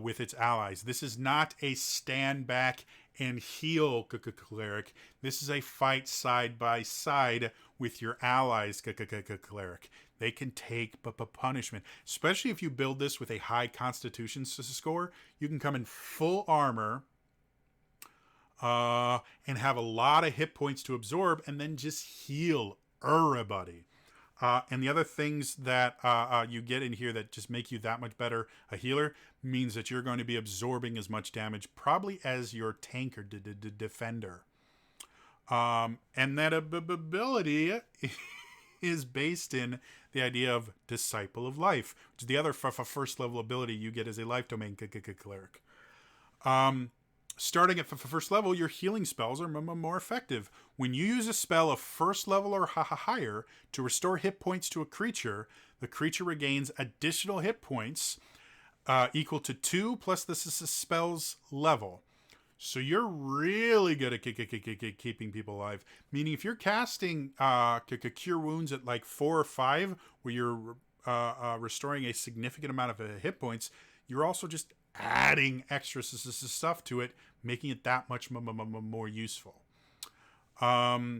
with its allies. This is not a stand back and heal cleric. This is a fight side by side with your allies cleric. They can take punishment, especially if you build this with a high constitution score. You can come in full armor and have a lot of hit points to absorb, and then just heal everybody. And the other things that you get in here that just make you that much better a healer means that you're going to be absorbing as much damage probably as your tank or defender. And that ability is based in the idea of Disciple of Life, which is the other first level ability you get as a life domain cleric. Starting at first level, your healing spells are more effective. When you use a spell of first level or higher to restore hit points to a creature, the creature regains additional hit points equal to 2 plus the spell's level. So you're really good at keeping people alive. Meaning if you're casting Cure Wounds at like 4 or 5, where you're restoring a significant amount of hit points, you're also just adding extra stuff to it, making it that much more useful.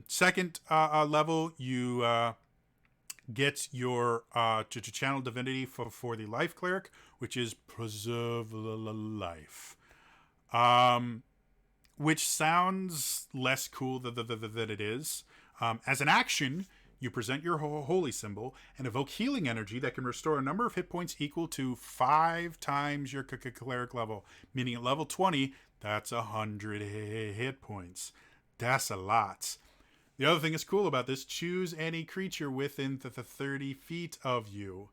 Second level, you get your channel divinity for the life cleric, which is Preserve Life. Which sounds less cool than it is. As an action, You present your holy symbol and evoke healing energy that can restore a number of hit points equal to 5 times your cleric level. Meaning at level 20, that's 100 hit points. That's a lot. The other thing that's cool about this, choose any creature within the 30 feet of you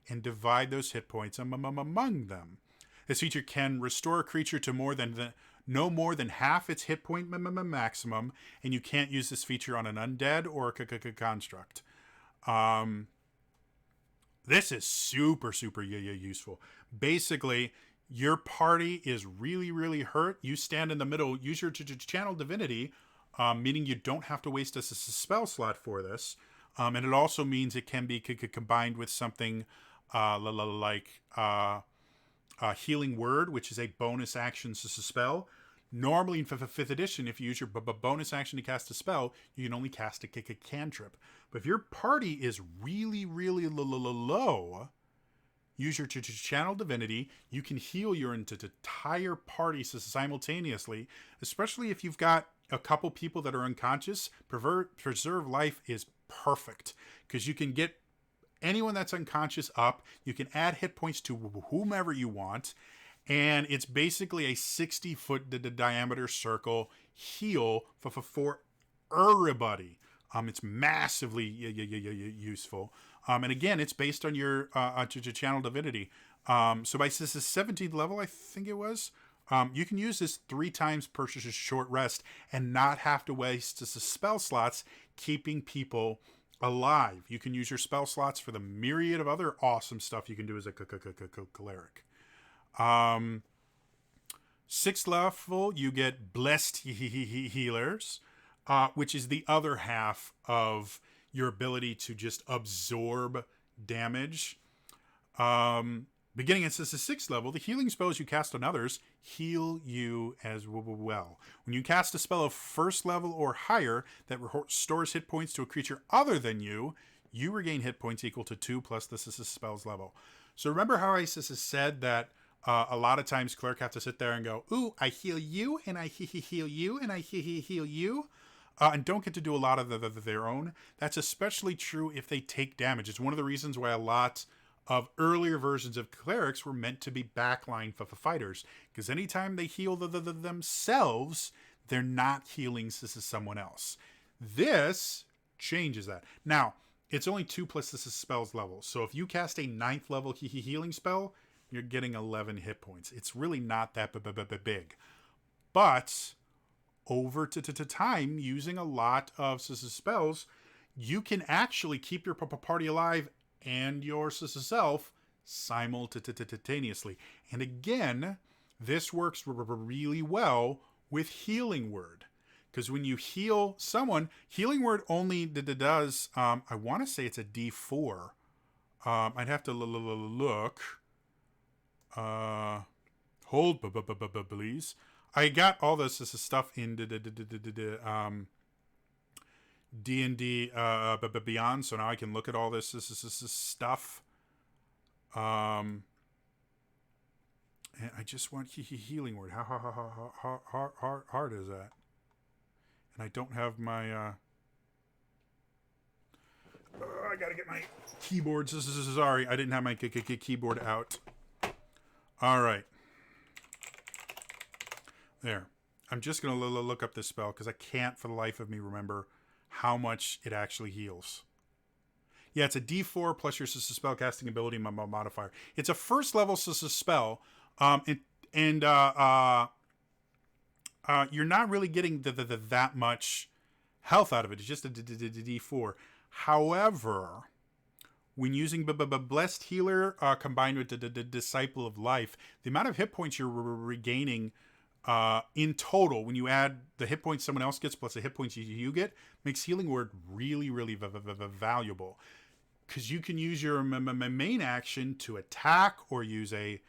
and divide those hit points among them. This feature can restore a creature to no more than half its hit point maximum, and you can't use this feature on an undead or a construct. This is super useful. Basically, your party is really hurt. You stand in the middle, use your channel divinity, meaning you don't have to waste a spell slot for this. And it also means it can be combined with something like Healing Word, which is a bonus action spell. Normally in 5th edition, if you use your bonus action to cast a spell, you can only cast a cantrip. But if your party is really low, use your channel divinity. You can heal your entire party simultaneously, especially if you've got a couple people that are unconscious. Preserve life is perfect because you can get anyone that's unconscious up. You can add hit points to whomever you want. And it's basically a 60-foot diameter circle heal for everybody. It's massively useful. And again, it's based on your channel divinity. So by this 17th level, I think it was, you can use this 3 times per short rest and not have to waste the spell slots, keeping people alive. You can use your spell slots for the myriad of other awesome stuff you can do as a cleric. 6th level, you get Blessed Healers, which is the other half of your ability to just absorb damage. Beginning at the 6th level, the healing spells you cast on others heal you as well. When you cast a spell of 1st level or higher that restores hit points to a creature other than you, you regain hit points equal to 2 plus the spell's level. So remember how I said that a lot of times cleric have to sit there and go, ooh, I heal you, and I heal you, and I heal you, and don't get to do a lot of their own. That's especially true if they take damage. It's one of the reasons why a lot of earlier versions of clerics were meant to be backline for fighters, because anytime they heal themselves, they're not healing someone else. This changes that. Now, it's only 2 plus the spell's level, so if you cast a 9th level healing spell, you're getting 11 hit points. It's really not that big. But over to time, using a lot of spells, you can actually keep your party alive and yourself simultaneously. And again, this works really well with Healing Word. Because when you heal someone, Healing Word only does, I want to say it's a D4. I'd have to look. Hold, please. I got all this stuff in D&D Beyond, so now I can look at all this stuff. And I just want Healing Word. How hard is that? And I don't have my. I gotta get my keyboard. Sorry, I didn't have my keyboard out. All right. There. I'm just going to look up this spell because I can't for the life of me remember how much it actually heals. Yeah, it's a D4 plus your spellcasting ability modifier. It's a 1st level spell, and you're not really getting that much health out of it. It's just a D4. However, when using Blessed Healer combined with the Disciple of Life, the amount of hit points you're regaining in total, when you add the hit points someone else gets plus the hit points you get, makes Healing Word really valuable. Because you can use your main action to attack or use a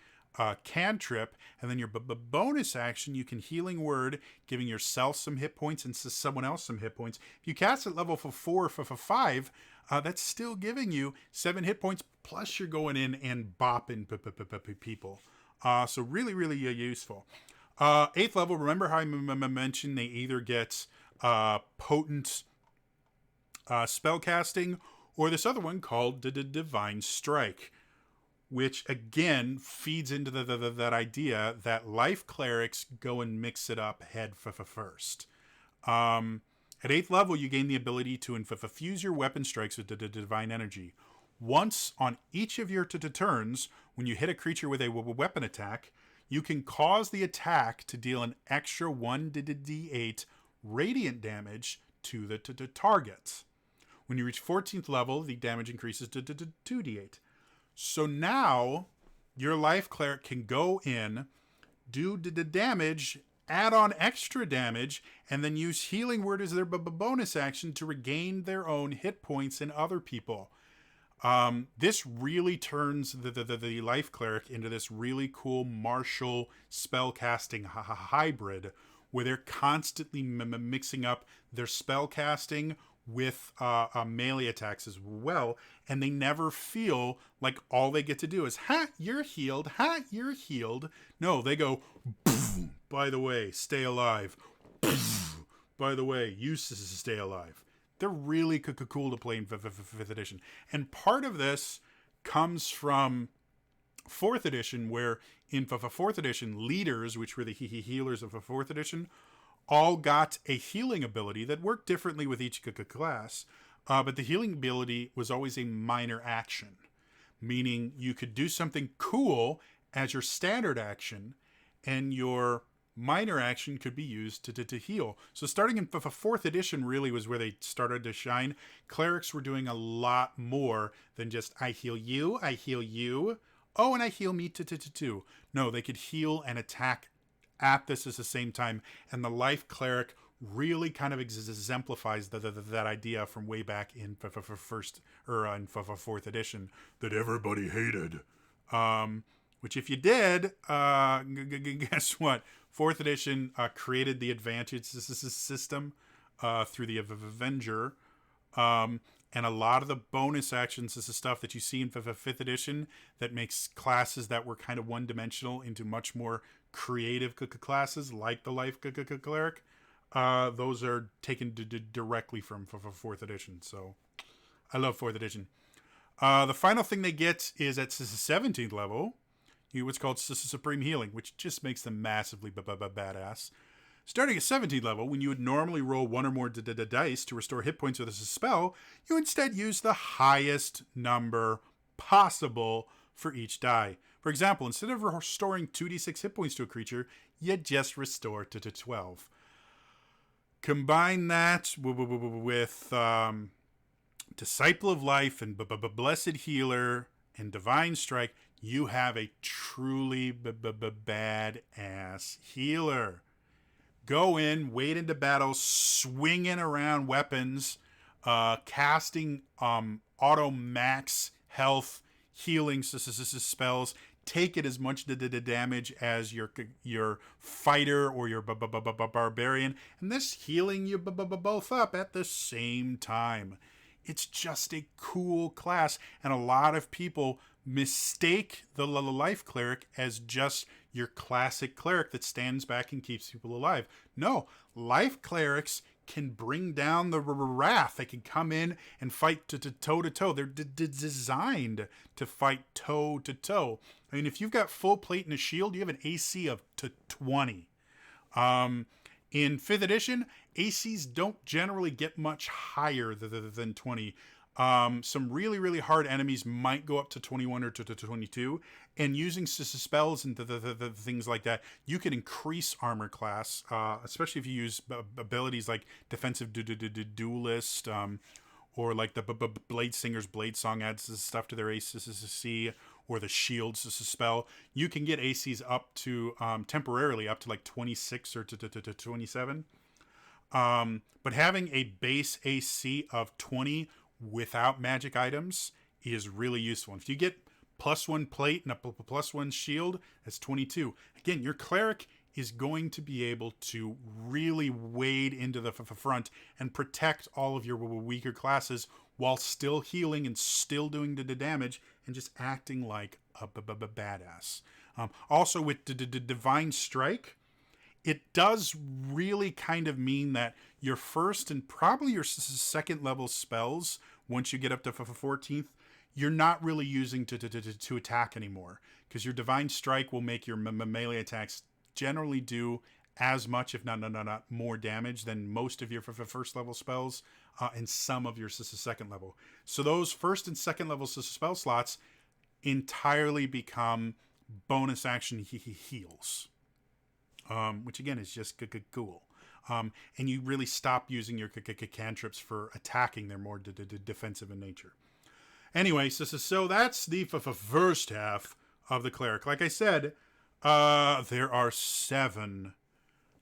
cantrip, and then your bonus action, you can Healing Word, giving yourself some hit points and someone else some hit points. If you cast at level 4 for 5, that's still giving you 7 hit points, plus you're going in and bopping people. So really useful. 8th level, remember how I mentioned they either get potent spell casting, or this other one called Divine Strike, which again feeds into that idea that life clerics go and mix it up head first. At 8th level, you gain the ability to infuse your weapon strikes with divine energy. Once on each of your turns, when you hit a creature with a weapon attack, you can cause the attack to deal an extra 1d8 radiant damage to the target. When you reach 14th level, the damage increases to 2d8. So now your life cleric can go in, do the damage, add on extra damage, and then use healing word as their bonus action to regain their own hit points and other people. This really turns the life cleric into this really cool martial spellcasting hybrid, where they're constantly mixing up their spellcasting with melee attacks as well, and they never feel like all they get to do is, ha, you're healed, ha, you're healed. No, they go, by the way, stay alive. By the way, you stay alive. They're really cool to play in 5th edition. And part of this comes from 4th edition, where in 4th edition, leaders, which were the healers of 4th edition, all got a healing ability that worked differently with each class, but the healing ability was always a minor action, meaning you could do something cool as your standard action, and your minor action could be used to heal. So starting in 4th edition really was where they started to shine. Clerics were doing a lot more than just, I heal you, oh, and I heal me too. No, they could heal and attack at this at the same time, and the life cleric really kind of exemplifies that idea from way back in first or in 4th edition that everybody hated. Which if you did, guess what? 4th edition created the advantage system through the Avenger. And a lot of the bonus actions is the stuff that you see in 5th edition that makes classes that were kind of one-dimensional into much more creative classes, like the life cleric. Those are taken directly from 4th edition. So I love 4th edition. The final thing they get is at 17th level, what's called Supreme Healing, which just makes them massively badass. Starting at 17th level, when you would normally roll one or more dice to restore hit points with a spell, you instead use the highest number possible for each die. For example, instead of restoring 2d6 hit points to a creature, you just restore to 12. Combine that with Disciple of Life and Blessed Healer and Divine Strike, you have a truly badass healer. Go in, wade into battle, swinging around weapons, casting auto max health healing spells. Take it as much damage as your fighter or your barbarian, and this healing you both up at the same time. It's just a cool class, and a lot of people mistake the life cleric as just your classic cleric that stands back and keeps people alive. No, life clerics can bring down the wrath. They can come in and fight toe to toe. They're designed to fight toe to toe. I mean, if you've got full plate and a shield, you have an AC of 20. In 5th edition, ACs don't generally get much higher than 20. Some really, really hard enemies might go up to 21 or to 22, and using spells and the things like that, you can increase armor class, especially if you use abilities like Defensive Duelist, or like the Blade Singer's Blade Song adds stuff to their AC, or the Shields spell. You can get ACs up to, temporarily, up to like 26 or to 27. But having a base AC of 20 without magic items is really useful. If you get +1 plate and a +1 shield, that's 22. Again, your cleric is going to be able to really wade into the front and protect all of your weaker classes while still healing and still doing the damage and just acting like a badass. Also with the Divine Strike, it does really kind of mean that your first and probably your second level spells, once you get up to 14th, you're not really using to attack anymore, because your Divine Strike will make your melee attacks generally do as much, if not more damage than most of your first level spells, and some of your second level. So those first and second level spell slots entirely become bonus action heals, which again is just cool. And you really stop using your cantrips for attacking. They're more defensive in nature. Anyway, so that's the first half of the Cleric. Like I said, there are 7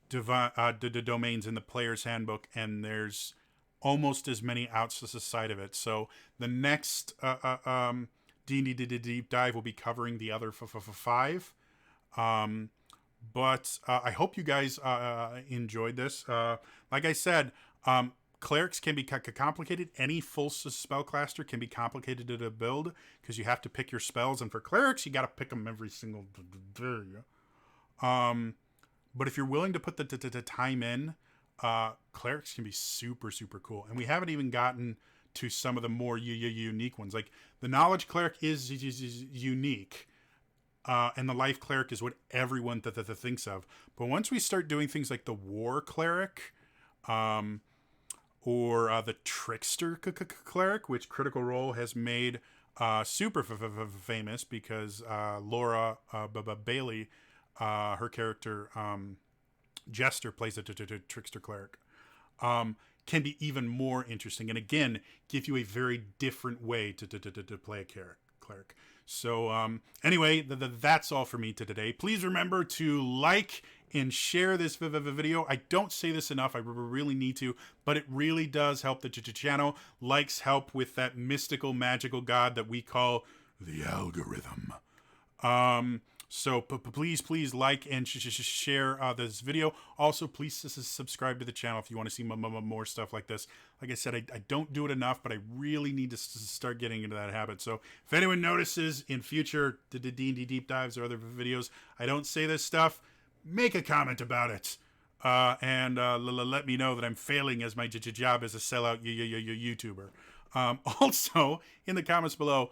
domains in the player's handbook, and there's almost as many outside of it. So the next D&D deep dive will be covering the other 5. But I hope you guys enjoyed this. Like I said, clerics can be complicated. Any full spellcaster can be complicated to build, because you have to pick your spells, and for clerics you got to pick them every single day. But if you're willing to put the time in, clerics can be super cool. And we haven't even gotten to some of the more unique ones. Like the knowledge cleric is unique. And the life cleric is what everyone thinks of. But once we start doing things like the war cleric, or the trickster cleric, which Critical Role has made super famous, because Laura Bailey, her character Jester, plays a trickster cleric, can be even more interesting, and again give you a very different way to play a cleric. So anyway, that's all for me today. Please remember to like and share this video. I don't say this enough. I really need to, but it really does help the channel. Likes help with that mystical, magical god that we call the algorithm. So please like and share this video. Also, please subscribe to the channel if you want to see more stuff like this. Like I said, I don't do it enough, but I really need to start getting into that habit. So if anyone notices in future the D&D deep dives or other videos I don't say this stuff, make a comment about it. And let me know that I'm failing as my job as a sellout YouTuber. Also, in the comments below,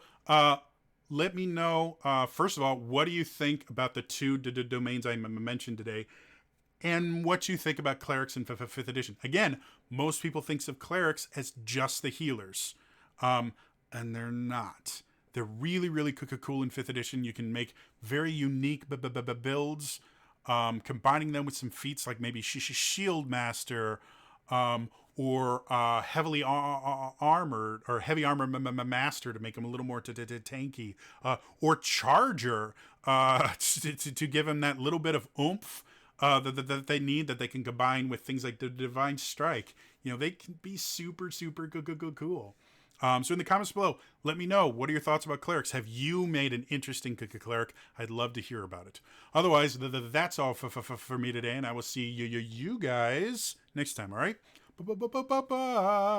let me know, first of all, what do you think about the 2 domains I mentioned today, and what you think about clerics in 5th edition. Again, most people think of clerics as just the healers, and they're not. They're really cool in 5th edition. You can make very unique builds, combining them with some feats like maybe Shield Master, or heavily armored, or heavy armor master to make them a little more tanky, or charger, to give them that little bit of oomph that they need, that they can combine with things like the Divine Strike. You know, they can be super cool. So in the comments below, let me know, what are your thoughts about clerics? Have you made an interesting cleric? I'd love to hear about it. Otherwise, that's all for me today, and I will see you guys next time, all right? Bye.